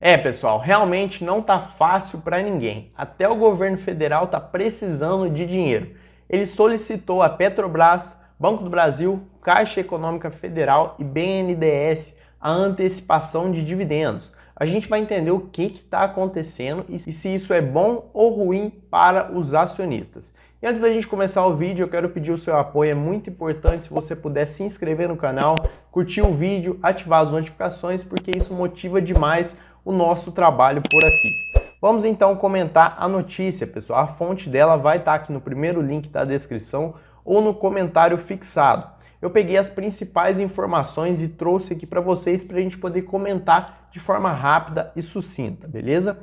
Pessoal, realmente não tá fácil para ninguém. Até o governo federal tá precisando de dinheiro. Ele solicitou a Petrobras, Banco do Brasil, Caixa Econômica Federal e BNDES a antecipação de dividendos. A gente vai entender o que está acontecendo e se isso é bom ou ruim para os acionistas. E antes da gente começar o vídeo, eu quero pedir o seu apoio. É muito importante se você puder se inscrever no canal, curtir o vídeo, ativar as notificações, porque isso motiva demais o nosso trabalho por aqui. Vamos então comentar a notícia, pessoal. A fonte dela vai estar aqui no primeiro link da descrição ou no comentário fixado. Eu peguei as principais informações e trouxe aqui para vocês para a gente poder comentar de forma rápida e sucinta, beleza?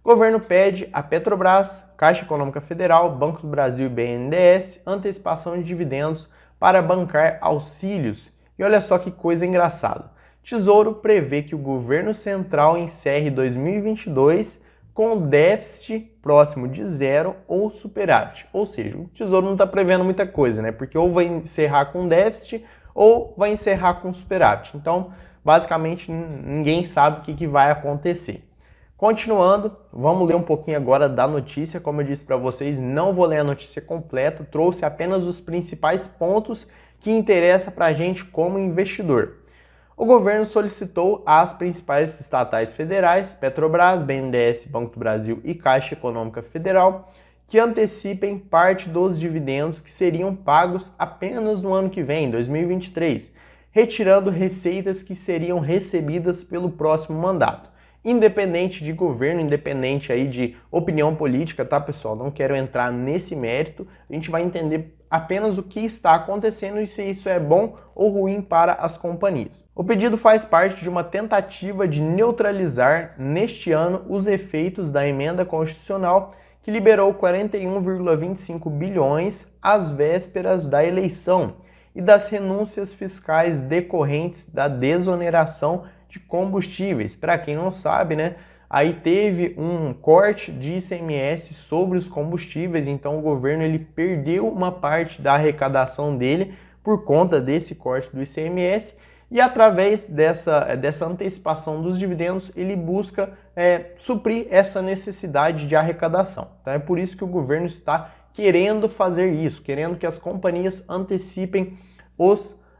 O governo pede a Petrobras, Caixa Econômica Federal, Banco do Brasil e BNDES antecipação de dividendos para bancar auxílios. E olha só que coisa engraçada. Tesouro prevê que o governo central encerre 2022 com déficit próximo de zero ou superávit. Ou seja, o Tesouro não está prevendo muita coisa, né? Porque ou vai encerrar com déficit ou vai encerrar com superávit. Então, basicamente, ninguém sabe o que vai acontecer. Continuando, vamos ler um pouquinho agora da notícia. Como eu disse para vocês, não vou ler a notícia completa, trouxe apenas os principais pontos que interessam para a gente como investidor. O governo solicitou às principais estatais federais, Petrobras, BNDES, Banco do Brasil e Caixa Econômica Federal, que antecipem parte dos dividendos que seriam pagos apenas no ano que vem, 2023, retirando receitas que seriam recebidas pelo próximo mandato. Independente de governo, independente aí de opinião política, tá, pessoal? Não quero entrar nesse mérito, a gente vai entender apenas o que está acontecendo e se isso é bom ou ruim para as companhias. O pedido faz parte de uma tentativa de neutralizar neste ano os efeitos da emenda constitucional que liberou 41,25 bilhões às vésperas da eleição e das renúncias fiscais decorrentes da desoneração de combustíveis. Para quem não sabe, né? Aí teve um corte de ICMS sobre os combustíveis, então o governo ele perdeu uma parte da arrecadação dele por conta desse corte do ICMS e através dessa antecipação dos dividendos ele busca suprir essa necessidade de arrecadação. Então é por isso que o governo está querendo fazer isso, querendo que as companhias antecipem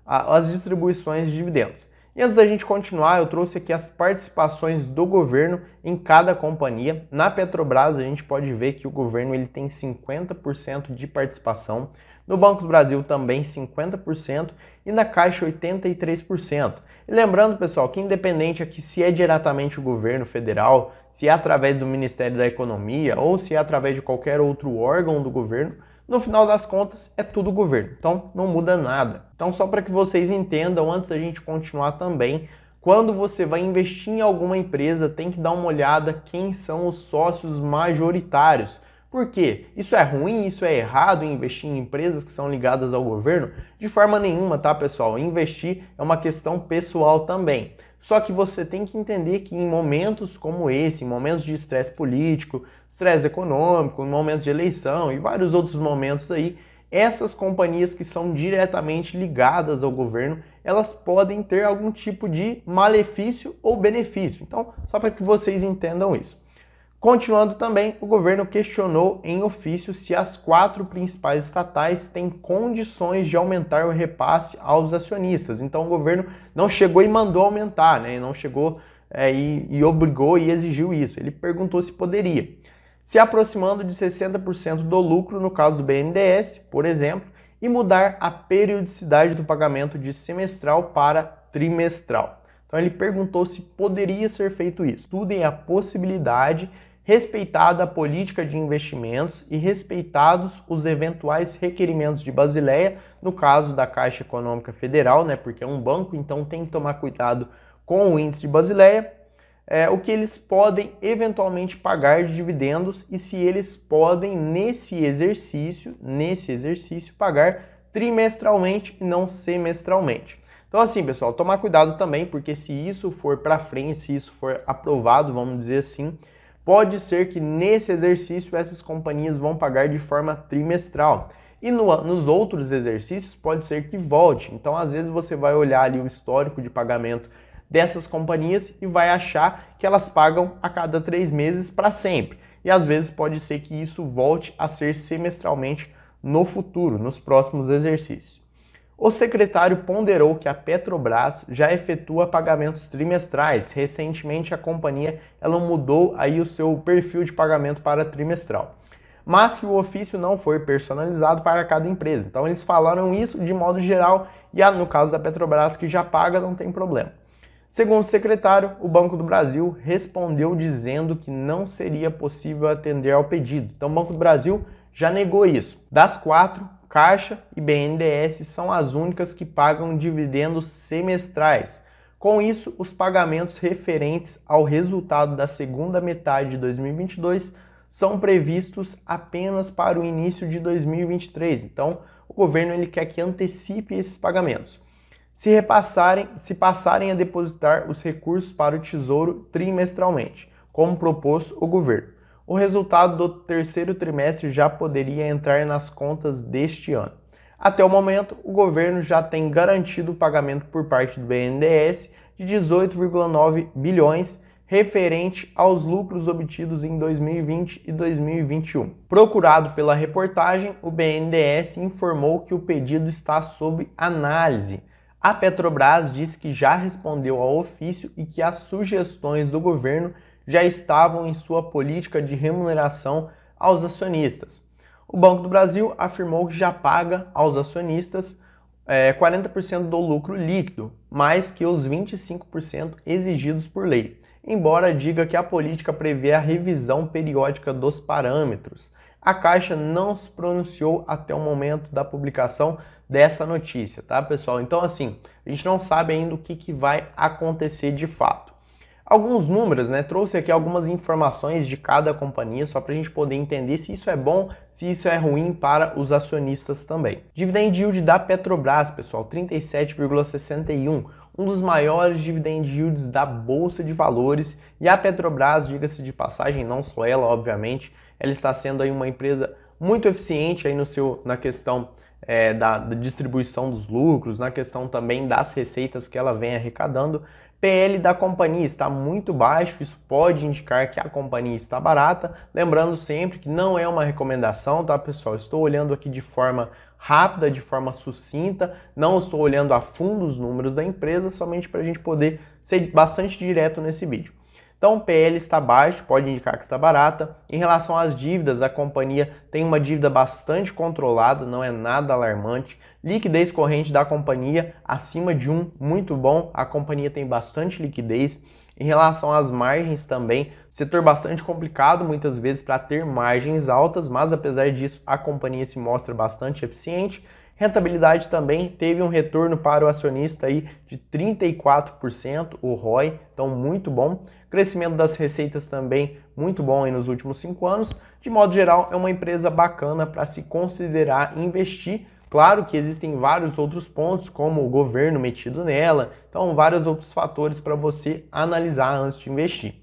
as distribuições de dividendos. E antes da gente continuar, eu trouxe aqui as participações do governo em cada companhia. Na Petrobras, a gente pode ver que o governo ele tem 50% de participação. No Banco do Brasil também 50% e na Caixa 83%. E lembrando, pessoal, que independente aqui se é diretamente o governo federal, se é através do Ministério da Economia ou se é através de qualquer outro órgão do governo, no final das contas, é tudo governo, então não muda nada. Então, só para que vocês entendam, antes da gente continuar também, quando você vai investir em alguma empresa, tem que dar uma olhada quem são os sócios majoritários. Por quê? Isso é ruim, isso é errado em investir em empresas que são ligadas ao governo? De forma nenhuma, tá, pessoal? Investir é uma questão pessoal também. Só que você tem que entender que em momentos como esse, em momentos de estresse político, estresse econômico, em momentos de eleição e vários outros momentos aí, essas companhias que são diretamente ligadas ao governo, elas podem ter algum tipo de malefício ou benefício. Então, só para que vocês entendam isso. Continuando também, o governo questionou em ofício se as 4 principais estatais têm condições de aumentar o repasse aos acionistas. Então o governo não chegou e mandou aumentar, né? Não chegou e obrigou e exigiu isso. Ele perguntou se poderia. Se aproximando de 60% do lucro no caso do BNDES, por exemplo, e mudar a periodicidade do pagamento de semestral para trimestral. Então ele perguntou se poderia ser feito isso. Estudem a possibilidade, respeitada a política de investimentos e respeitados os eventuais requerimentos de Basileia, no caso da Caixa Econômica Federal, né, porque é um banco, então tem que tomar cuidado com o índice de Basileia, o que eles podem eventualmente pagar de dividendos e se eles podem, nesse exercício, pagar trimestralmente e não semestralmente. Então assim, pessoal, tomar cuidado também, porque se isso for para frente, se isso for aprovado, vamos dizer assim, pode ser que nesse exercício essas companhias vão pagar de forma trimestral. E nos outros exercícios pode ser que volte. Então, às vezes, você vai olhar ali o histórico de pagamento dessas companhias e vai achar que elas pagam a cada 3 meses para sempre. E às vezes pode ser que isso volte a ser semestralmente no futuro, nos próximos exercícios. O secretário ponderou que a Petrobras já efetua pagamentos trimestrais. Recentemente a companhia ela mudou aí o seu perfil de pagamento para trimestral, mas que o ofício não foi personalizado para cada empresa. Então eles falaram isso de modo geral e no caso da Petrobras que já paga não tem problema. Segundo o secretário, o Banco do Brasil respondeu dizendo que não seria possível atender ao pedido. Então o Banco do Brasil já negou isso. Das 4, Caixa e BNDES são as únicas que pagam dividendos semestrais. Com isso, os pagamentos referentes ao resultado da segunda metade de 2022 são previstos apenas para o início de 2023. Então, o governo ele quer que antecipe esses pagamentos. Se passarem a depositar os recursos para o Tesouro trimestralmente, como propôs o governo. O resultado do terceiro trimestre já poderia entrar nas contas deste ano. Até o momento, o governo já tem garantido o pagamento por parte do BNDES de 18,9 bilhões referente aos lucros obtidos em 2020 e 2021. Procurado pela reportagem, o BNDES informou que o pedido está sob análise. A Petrobras disse que já respondeu ao ofício e que as sugestões do governo já estavam em sua política de remuneração aos acionistas. O Banco do Brasil afirmou que já paga aos acionistas 40% do lucro líquido, mais que os 25% exigidos por lei, embora diga que a política prevê a revisão periódica dos parâmetros. A Caixa não se pronunciou até o momento da publicação dessa notícia, tá, pessoal? Então, assim, a gente não sabe ainda o que vai acontecer de fato. Alguns números, né? Trouxe aqui algumas informações de cada companhia, só para a gente poder entender se isso é bom, se isso é ruim para os acionistas também. Dividend yield da Petrobras, pessoal, 37,61, um dos maiores dividend yields da Bolsa de Valores. E a Petrobras, diga-se de passagem, não só ela, obviamente, ela está sendo aí uma empresa muito eficiente aí na questão da distribuição dos lucros, na questão também das receitas que ela vem arrecadando. PL da companhia está muito baixo, isso pode indicar que a companhia está barata. Lembrando sempre que não é uma recomendação, tá, pessoal? Estou olhando aqui de forma rápida, de forma sucinta, não estou olhando a fundo os números da empresa, somente para a gente poder ser bastante direto nesse vídeo. Então, o PL está baixo, pode indicar que está barata. Em relação às dívidas, a companhia tem uma dívida bastante controlada, não é nada alarmante. Liquidez corrente da companhia acima de 1, muito bom. A companhia tem bastante liquidez. Em relação às margens também, setor bastante complicado muitas vezes para ter margens altas, mas apesar disso a companhia se mostra bastante eficiente. Rentabilidade também teve um retorno para o acionista aí de 34%, o ROI, então muito bom. Crescimento das receitas também muito bom aí nos últimos 5 anos. De modo geral, é uma empresa bacana para se considerar investir. Claro que existem vários outros pontos, como o governo metido nela, então vários outros fatores para você analisar antes de investir.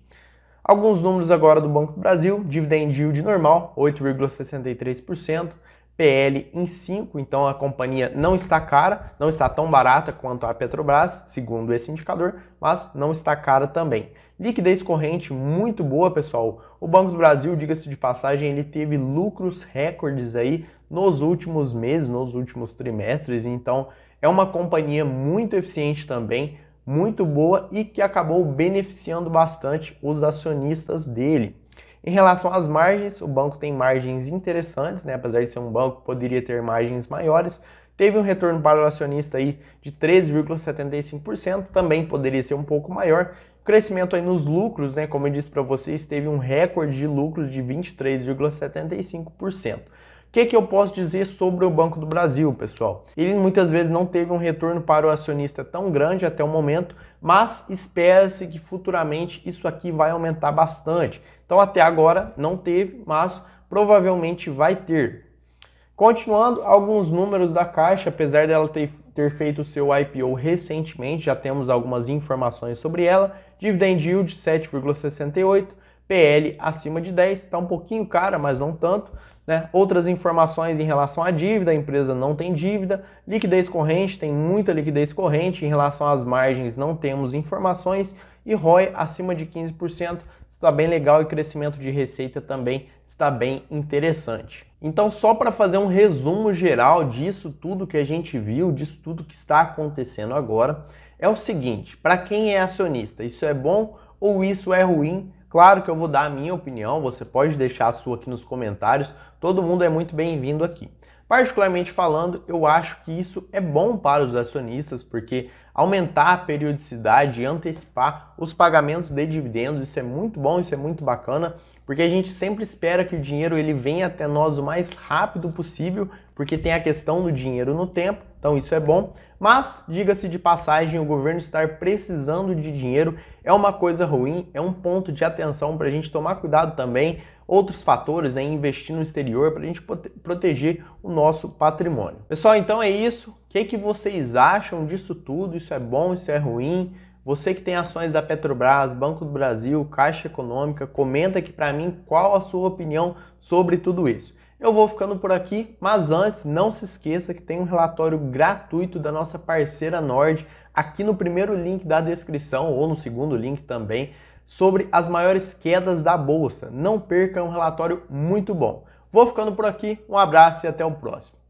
Alguns números agora do Banco do Brasil, dividend yield normal, 8,63%. PL em 5, então a companhia não está cara, não está tão barata quanto a Petrobras, segundo esse indicador, mas não está cara também. Liquidez corrente muito boa, pessoal. O Banco do Brasil, diga-se de passagem, ele teve lucros recordes aí nos últimos meses, nos últimos trimestres, então é uma companhia muito eficiente também, muito boa e que acabou beneficiando bastante os acionistas dele. Em relação às margens, o banco tem margens interessantes, né? Apesar de ser um banco, poderia ter margens maiores. Teve um retorno para o acionista aí de 13,75%, também poderia ser um pouco maior. Crescimento aí nos lucros, né? Como eu disse para vocês, teve um recorde de lucros de 23,75%. O que eu posso dizer sobre o Banco do Brasil, pessoal? Ele muitas vezes não teve um retorno para o acionista tão grande até o momento, mas espera-se que futuramente isso aqui vai aumentar bastante. Então até agora não teve, mas provavelmente vai ter. Continuando, alguns números da Caixa, apesar dela ter feito o seu IPO recentemente, já temos algumas informações sobre ela. Dividend yield 7,68%, PL acima de 10, está um pouquinho cara, mas não tanto, né? Outras informações em relação à dívida, a empresa não tem dívida, liquidez corrente, tem muita liquidez corrente, em relação às margens não temos informações, e ROI acima de 15%, está bem legal, e crescimento de receita também está bem interessante. Então, só para fazer um resumo geral disso tudo que a gente viu, disso tudo que está acontecendo agora, é o seguinte: para quem é acionista, isso é bom ou isso é ruim? Claro que eu vou dar a minha opinião, você pode deixar a sua aqui nos comentários, todo mundo é muito bem-vindo aqui. Particularmente falando, eu acho que isso é bom para os acionistas, porque aumentar a periodicidade e antecipar os pagamentos de dividendos, isso é muito bom, isso é muito bacana, porque a gente sempre espera que o dinheiro ele venha até nós o mais rápido possível, porque tem a questão do dinheiro no tempo, então isso é bom. Mas, diga-se de passagem, o governo estar precisando de dinheiro é uma coisa ruim, é um ponto de atenção para a gente tomar cuidado também. Outros fatores, né, investir no exterior para a gente proteger o nosso patrimônio. Pessoal, então é isso. O que vocês acham disso tudo? Isso é bom, isso é ruim? Você que tem ações da Petrobras, Banco do Brasil, Caixa Econômica, comenta aqui para mim qual a sua opinião sobre tudo isso. Eu vou ficando por aqui, mas antes, não se esqueça que tem um relatório gratuito da nossa parceira Nord aqui no primeiro link da descrição, ou no segundo link também, sobre as maiores quedas da Bolsa. Não perca, é um relatório muito bom. Vou ficando por aqui, um abraço e até o próximo.